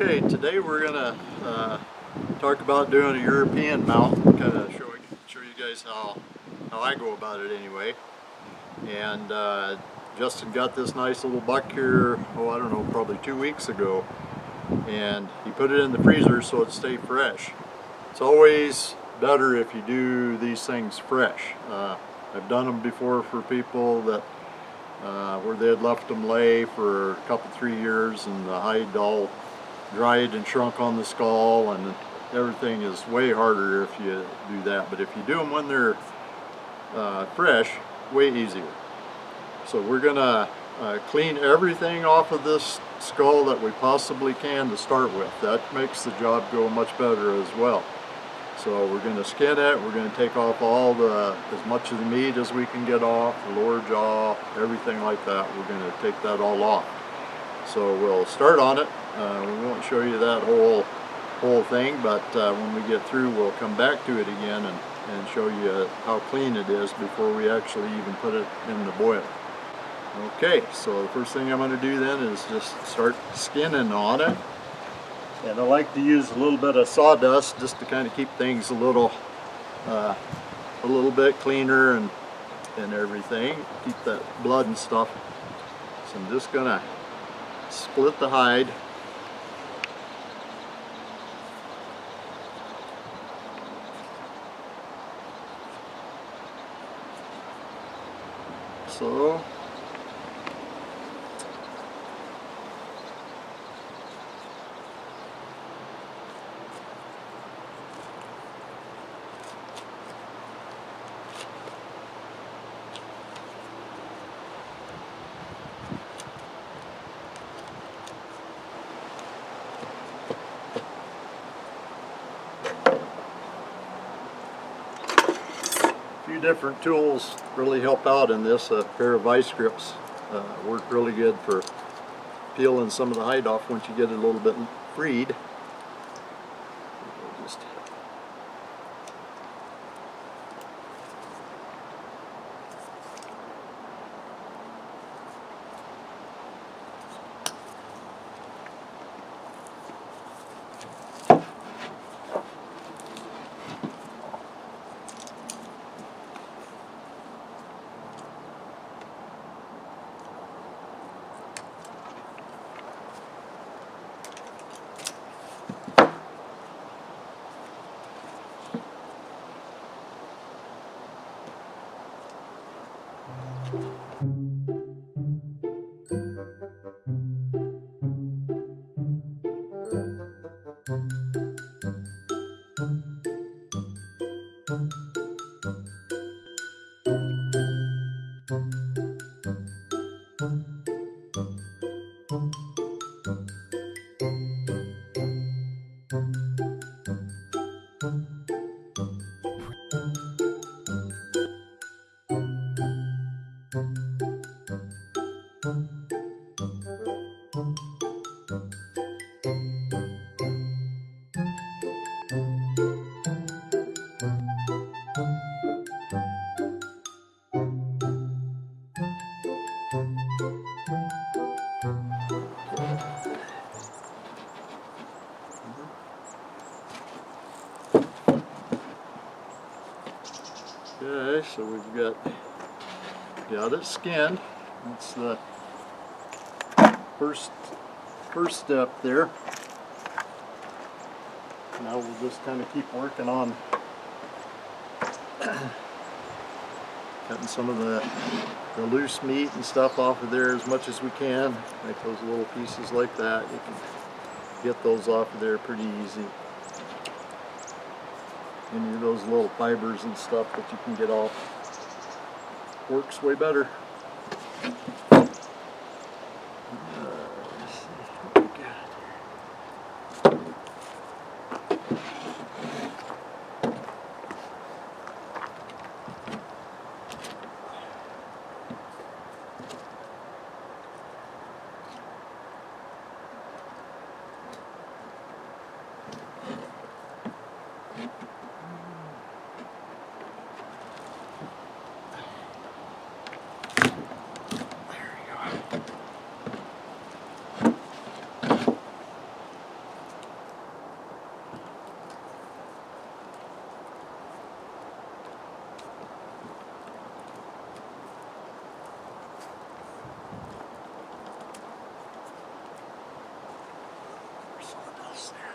Okay, today we're gonna talk about doing a European mount, kind of show you guys how I go about it anyway. And Justin got this nice little buck here, oh I don't know, probably 2 weeks ago, and he put it in the freezer so it stayed fresh. It's always better if you do these things fresh. I've done them before for people that where they had left them lay for a couple 3 years and the hide all dried and shrunk on the skull, and everything is way harder if you do that. But if you do them when they're fresh, way easier. So we're gonna clean everything off of this skull that we possibly can to start with. That makes the job go much better as well. So we're going to skin it, we're going to take off as much of the meat as we can get off, the lower jaw, everything like that. We're going to take that all off. So we'll start on it. We won't show you that whole thing, but when we get through we'll come back to it again and show you how clean it is before we actually even put it in the boil. Okay, so the first thing I'm going to do then is just start skinning on it. And I like to use a little bit of sawdust just to kind of keep things a little bit cleaner and everything, keep that blood and stuff. So I'm just gonna split the hide. So few different tools really help out in this. A pair of vice grips work really good for peeling some of the hide off once you get it a little bit freed. Just okay, so we've got it skinned. That's the first step there. Now we'll just kind of keep working on cutting some of the loose meat and stuff off of there as much as we can. Make those little pieces like that. You can get those off of there pretty easy. Any of those little fibers and stuff that you can get off works way better. grease there.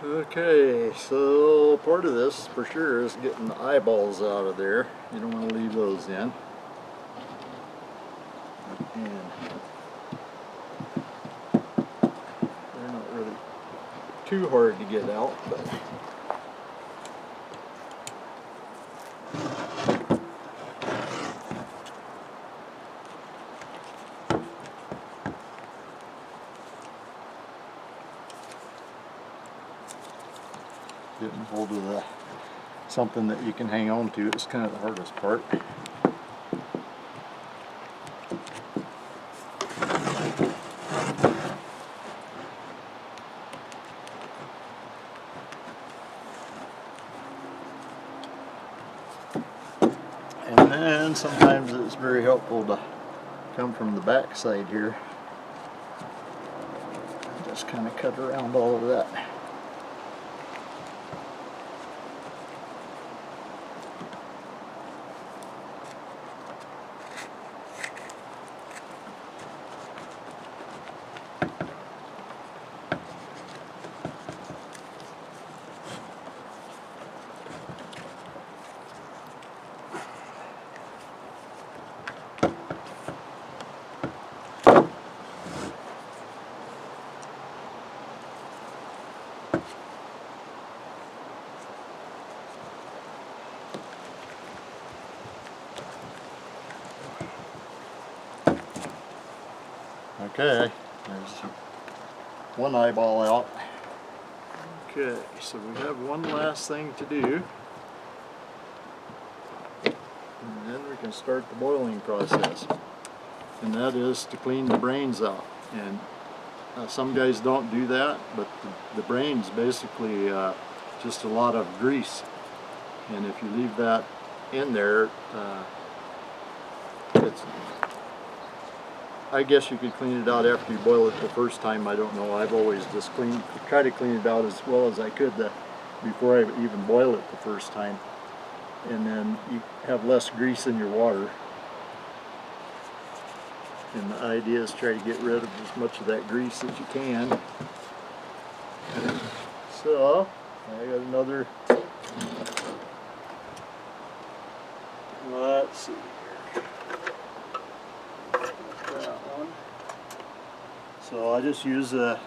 Okay, so part of this for sure is getting the eyeballs out of there. You don't want to leave those in. And they're not really too hard to get out, but getting hold of something that you can hang on to is kind of the hardest part. And then sometimes it's very helpful to come from the back side here. Just kind of cut around all of that. Okay, there's one eyeball out. Okay, so we have one last thing to do, and then we can start the boiling process, and that is to clean the brains out. And some guys don't do that, but the brains basically just a lot of grease, and if you leave that in there, I guess you could clean it out after you boil it the first time. I don't know. I've always just try to clean it out as well as I could before I even boil it the first time. And then you have less grease in your water. And the idea is try to get rid of as much of that grease as you can. So, I got another, let's see. So I just use a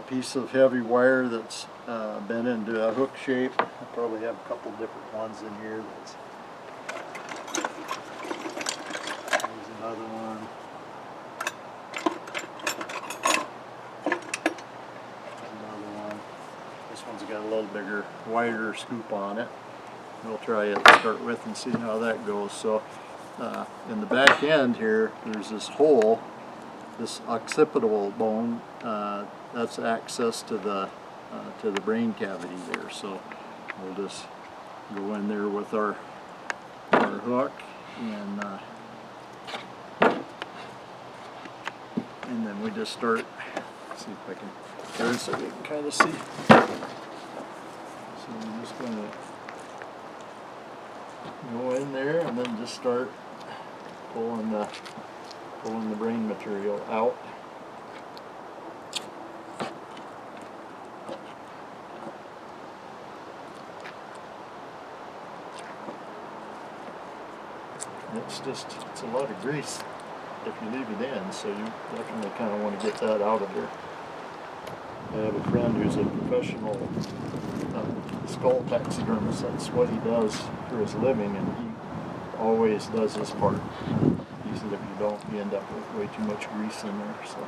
piece of heavy wire that's bent into a hook shape. I probably have a couple different ones in here. There's another one. There's another one. This one's got a little bigger, wider scoop on it. We'll try it to start with and see how that goes. So. In the back end here, there's this hole, this occipital bone. That's access to the brain cavity there. So we'll just go in there with our hook, and then we just start. Let's see if I can turn so you can kind of see. So I'm just going to go in there and then just start pulling the brain material out. It's a lot of grease if you leave it in, so you definitely kind of want to get that out of there. I have a friend who's a professional skull taxidermist. That's what he does for his living, and he always does his part. He said if you don't, you end up with way too much grease in there. So,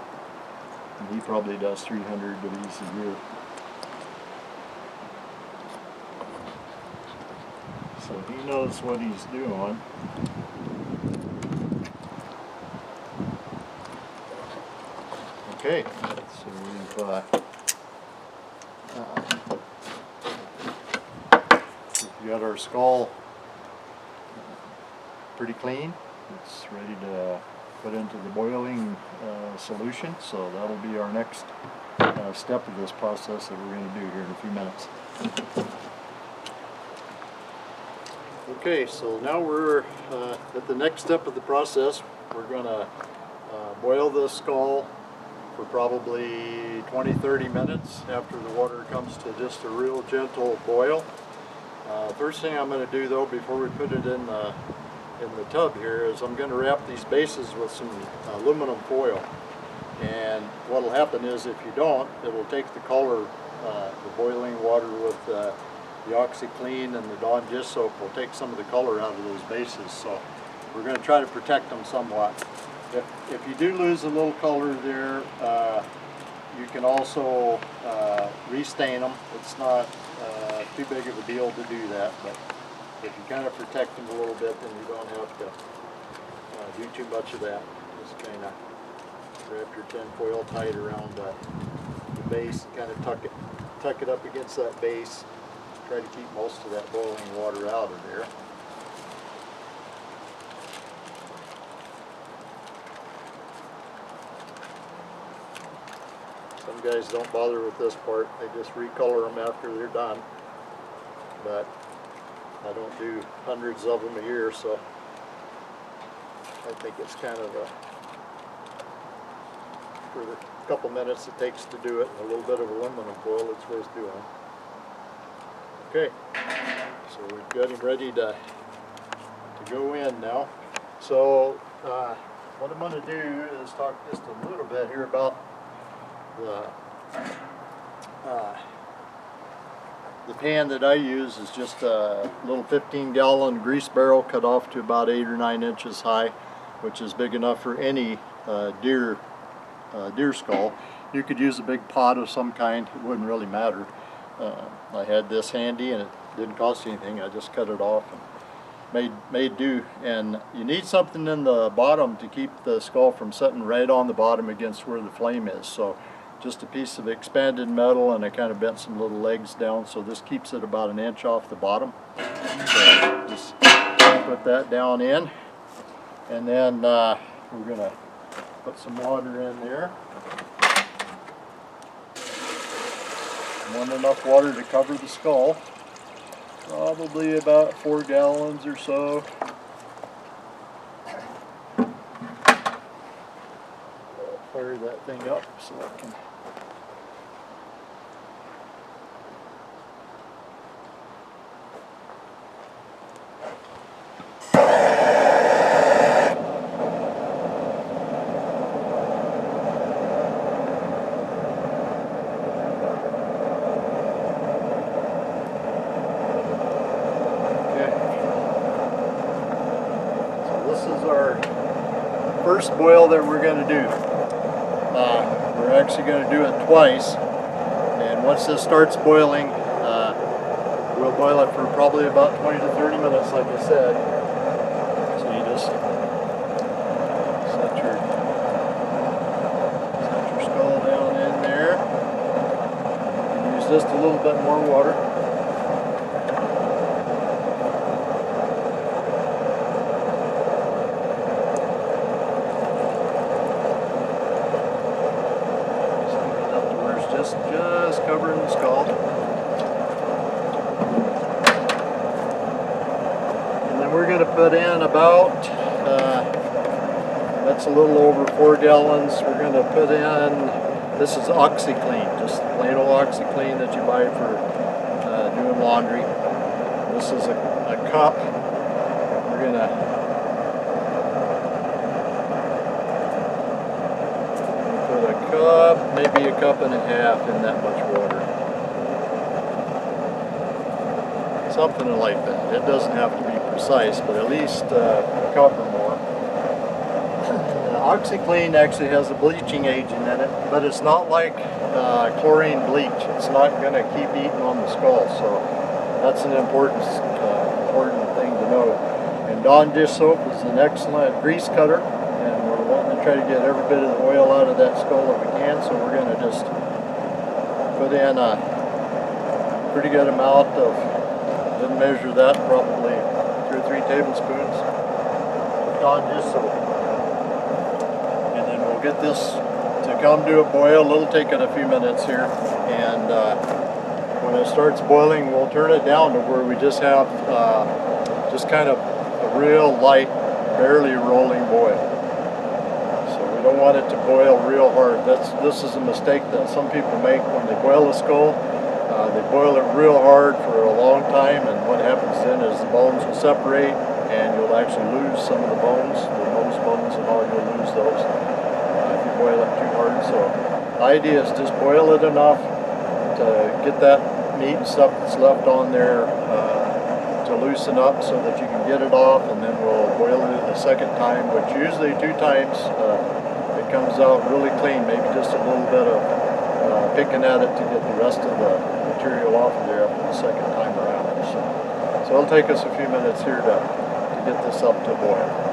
and he probably does 300 of these a year. So he knows what he's doing. Okay, so we've got our skull pretty clean. It's ready to put into the boiling solution, so that'll be our next step of this process that we're going to do here in a few minutes. Okay, so now we're at the next step of the process. We're going to boil the skull for probably 20-30 minutes after the water comes to just a real gentle boil. First thing I'm going to do though, before we put it in the tub here, is I'm going to wrap these bases with some aluminum foil. And what will happen is, if you don't, it will take the color, the boiling water with the OxiClean and the Dawn dish soap will take some of the color out of those bases. So we're going to try to protect them somewhat. If you do lose a little color there, you can also restain them. It's not too big of a deal to do that, but if you kind of protect them a little bit, then you don't have to do too much of that. Just kind of wrap your tin foil tight around the base and kind of tuck it up against that base. Try to keep most of that boiling water out of there. Some guys don't bother with this part, they just recolor them after they're done. But I don't do hundreds of them a year, so I think it's kind of for the couple minutes it takes to do it, and a little bit of aluminum foil, it's worth doing. Okay, so we've got him ready to go in now. So what I'm going to do is talk just a little bit here about the pan that I use. Is just a little 15-gallon grease barrel cut off to about 8 or 9 inches high, which is big enough for any deer skull. You could use a big pot of some kind, it wouldn't really matter. I had this handy and it didn't cost anything. I just cut it off and made do. And you need something in the bottom to keep the skull from sitting right on the bottom against where the flame is. So just a piece of expanded metal, and I kind of bent some little legs down, so this keeps it about 1 inch off the bottom. So just put that down in, and then we're going to put some water in there. I want enough water to cover the skull, probably about 4 gallons or so. I'll fire that thing up so I can. First boil that we're going to do. We're actually going to do it twice, and once this starts boiling, we'll boil it for probably about 20 to 30 minutes, like I said. So you just set your skull down in there. Use just a little bit more water. Just covering the skull. And then we're going to put in about, that's a little over 4 gallons. We're going to put in, this is OxiClean, just plain old OxiClean that you buy for doing laundry. This is a cup. We're going to cup, maybe a cup and a half in that much water. Something like that. It doesn't have to be precise, but at least a cup or more. OxiClean actually has a bleaching agent in it, but it's not like chlorine bleach. It's not going to keep eating on the skull, so that's an important thing to know. And Dawn dish soap is an excellent grease cutter. Try to get every bit of the oil out of that skull that we can, so we're going to just put in a pretty good amount of, didn't measure that, probably 2 or 3 tablespoons. on just so. And then we'll get this to come to a boil. It'll take it a few minutes here, and when it starts boiling, we'll turn it down to where we just have just kind of a real light, barely rolling boil. So we don't want it to boil real hard. This is a mistake that some people make when they boil a skull. They boil it real hard for a long time, and what happens then is the bones will separate, and you'll actually lose some of the bones, the nose bones and all. You'll lose those if you boil it too hard. So the idea is just boil it enough to get that meat and stuff that's left on there to loosen up so that you can get it off, and then we'll boil it a second time, which usually 2 times. It comes out really clean, maybe just a little bit of picking at it to get the rest of the material off of there after the second time around. So it'll take us a few minutes here to get this up to boil.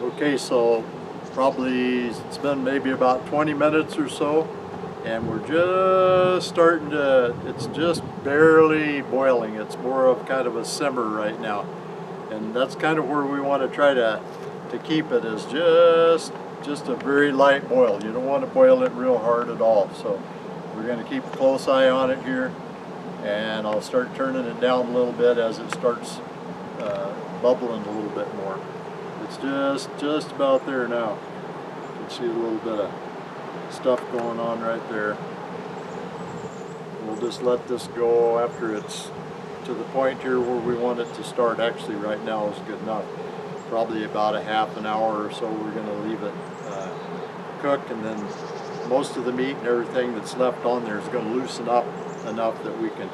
Okay, so probably it's been maybe about 20 minutes or so, and we're just starting to, it's just barely boiling. It's more of kind of a simmer right now, and that's kind of where we want to try to keep it, is just a very light boil. You don't want to boil it real hard at all. So we're going to keep a close eye on it here, and I'll start turning it down a little bit as it starts bubbling a little bit more. It's just about there now. You can see a little bit of stuff going on right there. We'll just let this go after it's to the point here where we want it to start. Actually, right now is good enough. Probably about a half an hour or so we're going to leave it cook, and then most of the meat and everything that's left on there is going to loosen up enough that we can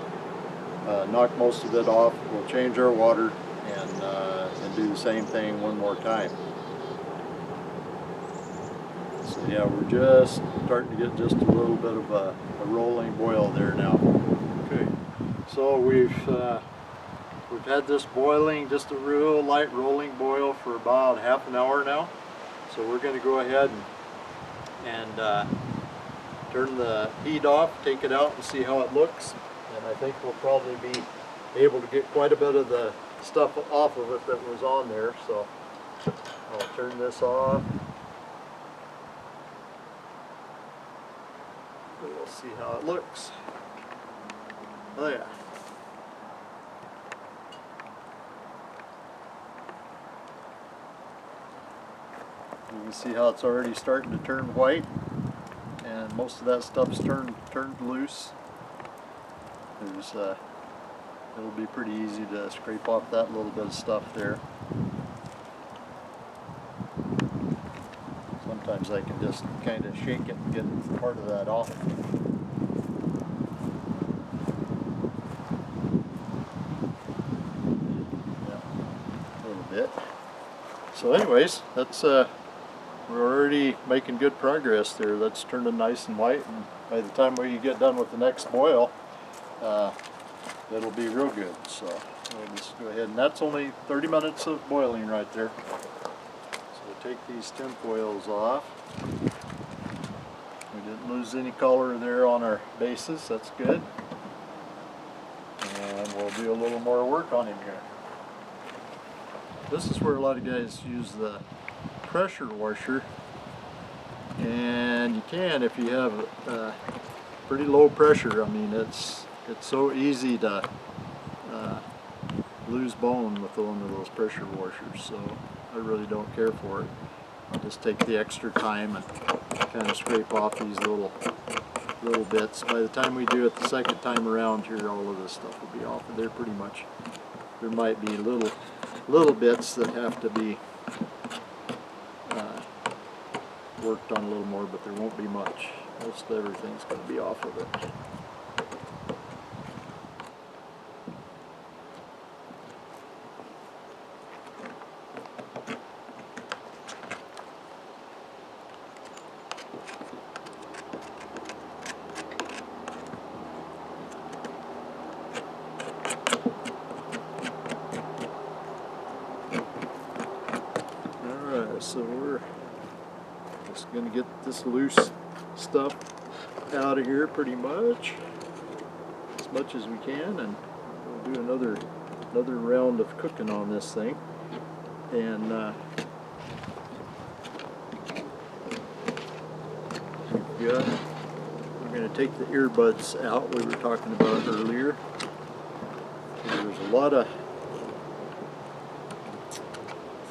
knock most of it off. We'll change our water and do the same thing one more time. So yeah, we're just starting to get just a little bit of a rolling boil there now. Okay, so we've had this boiling, just a real light rolling boil, for about half an hour now. So we're going to go ahead and turn the heat off, take it out and see how it looks. And I think we'll probably be able to get quite a bit of the stuff off of it that was on there. So I'll turn this off. We'll see how it looks. Oh yeah. You can see how it's already starting to turn white, and most of that stuff's turned loose. It'll be pretty easy to scrape off that little bit of stuff there. Sometimes I can just kind of shake it and get part of that off. Yeah, a little bit. So anyways, that's we're already making good progress there. That's turning nice and white, and by the time we get done with the next boil, it'll be real good. So we'll just go ahead, and that's only 30 minutes of boiling right there. So we'll take these tin foils off. We didn't lose any color there on our bases, that's good. And we'll do a little more work on him here. this is where a lot of guys use the pressure washer, and you can if you have pretty low pressure. I mean, it's so easy to lose bone with one of those pressure washers, so I really don't care for it. I'll just take the extra time and kind of scrape off these little bits. By the time we do it the second time around here, all of this stuff will be off of there pretty much. There might be little bits that have to be worked on a little more, but there won't be much. Most everything's going to be off of it. So we're just going to get this loose stuff out of here pretty much as we can, and we'll do another round of cooking on this thing. And we're going to take the earbuds out we were talking about earlier. There's a lot of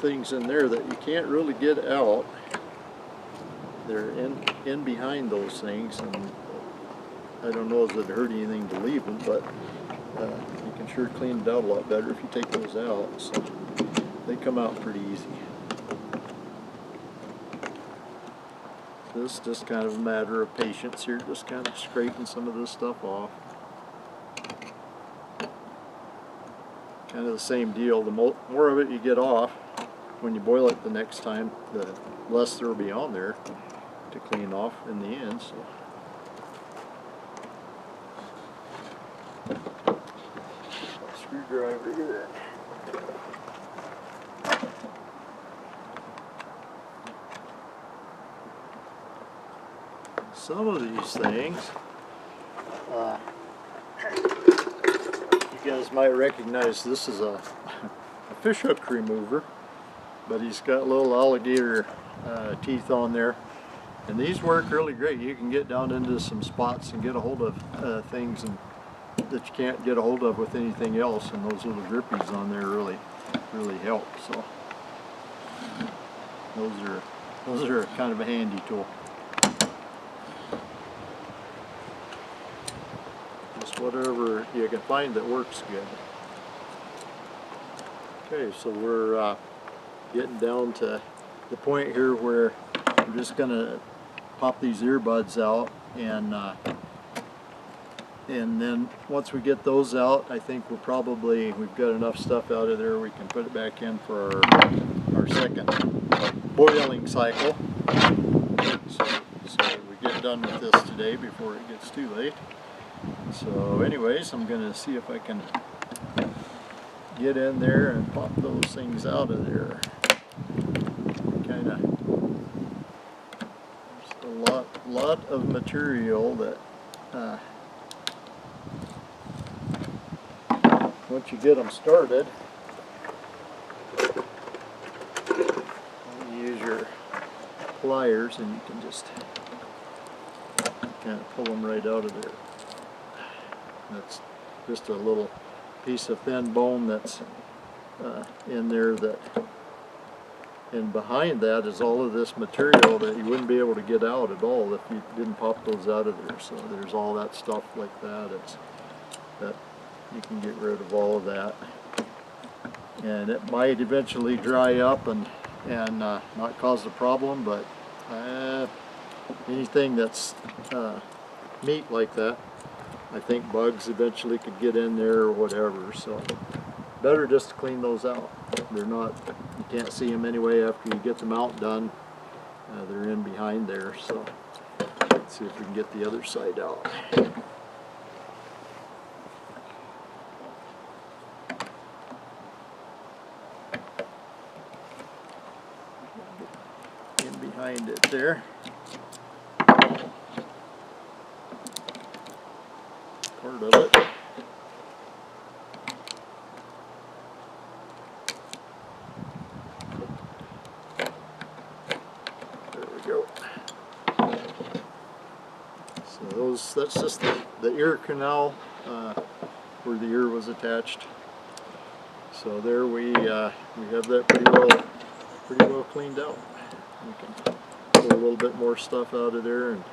things in there that you can't really get out. They're in behind those things, and I don't know if it hurt anything to leave them, but you can sure clean it out a lot better if you take those out. So they come out pretty easy. So this is just kind of a matter of patience here, just kind of scraping some of this stuff off. Kind of the same deal. The more of it you get off, when you boil it the next time, the less there will be on there to clean off in the end. So screwdriver here. Some of these things you guys might recognize. This is a fish hook remover, but he's got little alligator teeth on there, and these work really great. You can get down into some spots and get a hold of things that you can't get a hold of with anything else, and those little grippies on there really help. So those are kind of a handy tool. Just whatever you can find that works good. Okay, so we're getting down to the point here where we're just going to pop these earbuds out, and then once we get those out, I think we've got enough stuff out of there we can put it back in for our second boiling cycle. So we get done with this today before it gets too late. So anyways, I'm going to see if I can get in there and pop those things out of there. Kind of, just a lot of material that once you get them started, you use your pliers and you can just kind of pull them right out of there. That's just a little piece of thin bone that's in there, and behind that is all of this material that you wouldn't be able to get out at all if you didn't pop those out of there. So there's all that stuff like that. That you can get rid of all of that, and it might eventually dry up and not cause a problem, but anything that's meat like that, I think bugs eventually could get in there or whatever, so better just to clean those out. They're not, you can't see them anyway after you get them out done. They're in behind there, so let's see if we can get the other side out. In behind it there. Part of it. that's just the ear canal where the ear was attached. So there we have that pretty well cleaned out. We can pull a little bit more stuff out of there, and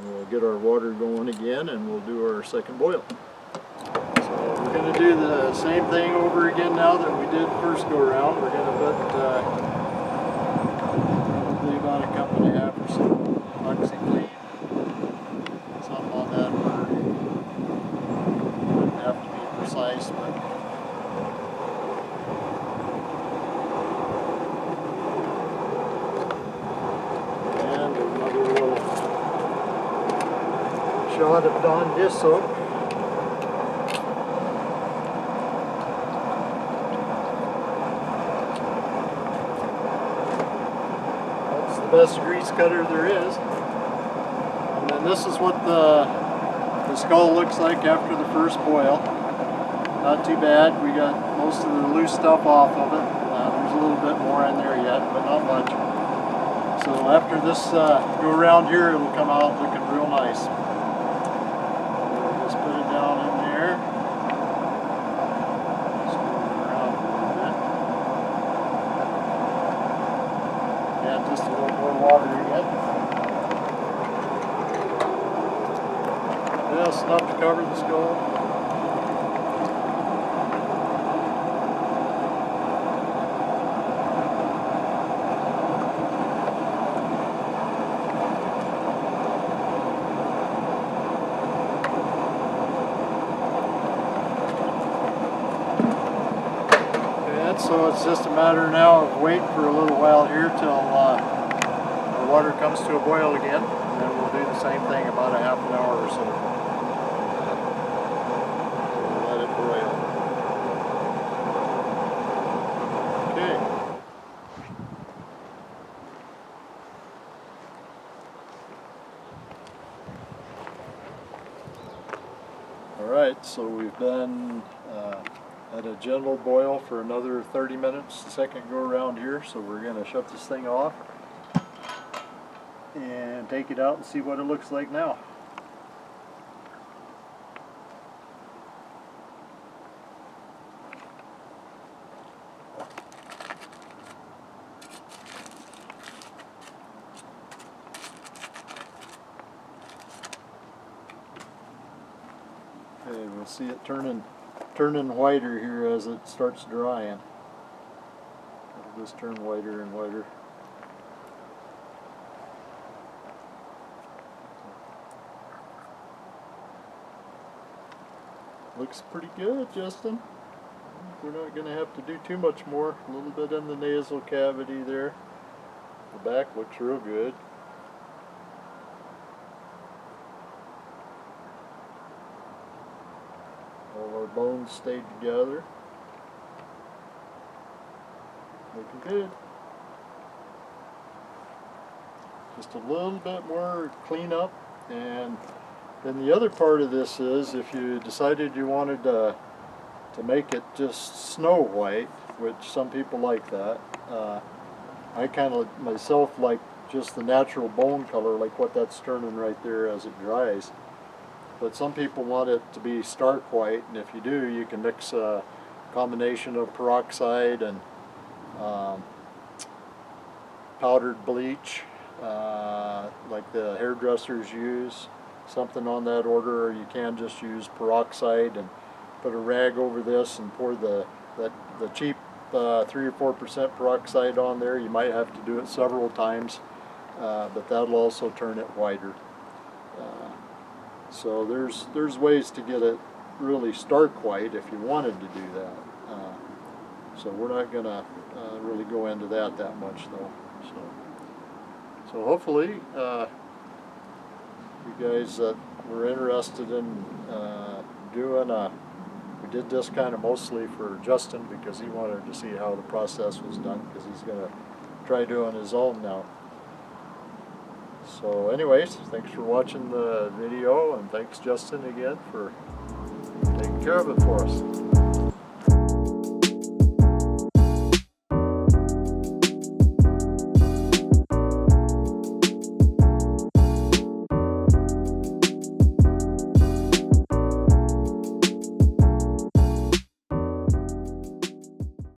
we'll get our water going again, and we'll do our second boil. So we're going to do the same thing over again now that we did first go around. We're going to put probably about a cup and a half or so OxiClean, something on that order. Doesn't have to be precise, but and another little shot of Dawn dish soap. Best grease cutter there is. And then this is what the skull looks like after the first boil. Not too bad. We got most of the loose stuff off of it. There's a little bit more in there yet, but not much. So after this go around here, it'll come out looking real nice. We'll just put it down in there. Just a little more water again. Just enough to cover the skull. And so it's just a matter now of waiting for a little while here till the water comes to a boil again, and then we'll do the same thing about a half an hour or so. We'll let it boil. Okay. Alright, so we've been at a gentle boil for another 30 minutes, the second go around here, so we're going to shut this thing off and take it out and see what it looks like now. Okay, we'll see it turning whiter here as it starts drying. It'll just turn whiter and whiter. Looks pretty good, Justin. We're not going to have to do too much more. A little bit in the nasal cavity there. The back looks real good. All our bones stayed together. Looking good. Just a little bit more cleanup, and then the other part of this is if you decided you wanted to make it just snow white, which some people like that. I kind of myself like just the natural bone color, like what that's turning right there as it dries. But some people want it to be stark white, and if you do, you can mix a combination of peroxide and powdered bleach, like the hairdressers use, something on that order, or you can just use peroxide and put a rag over this and pour the cheap 3 or 4% peroxide on there. You might have to do it several times, but that'll also turn it whiter. So there's ways to get it really stark white if you wanted to do that. So we're not going to really go into that much though. So hopefully you guys that were interested in doing we did this kind of mostly for Justin because he wanted to see how the process was done, because he's going to try doing his own now. So anyways, thanks for watching the video, and thanks Justin again for taking care of it for us.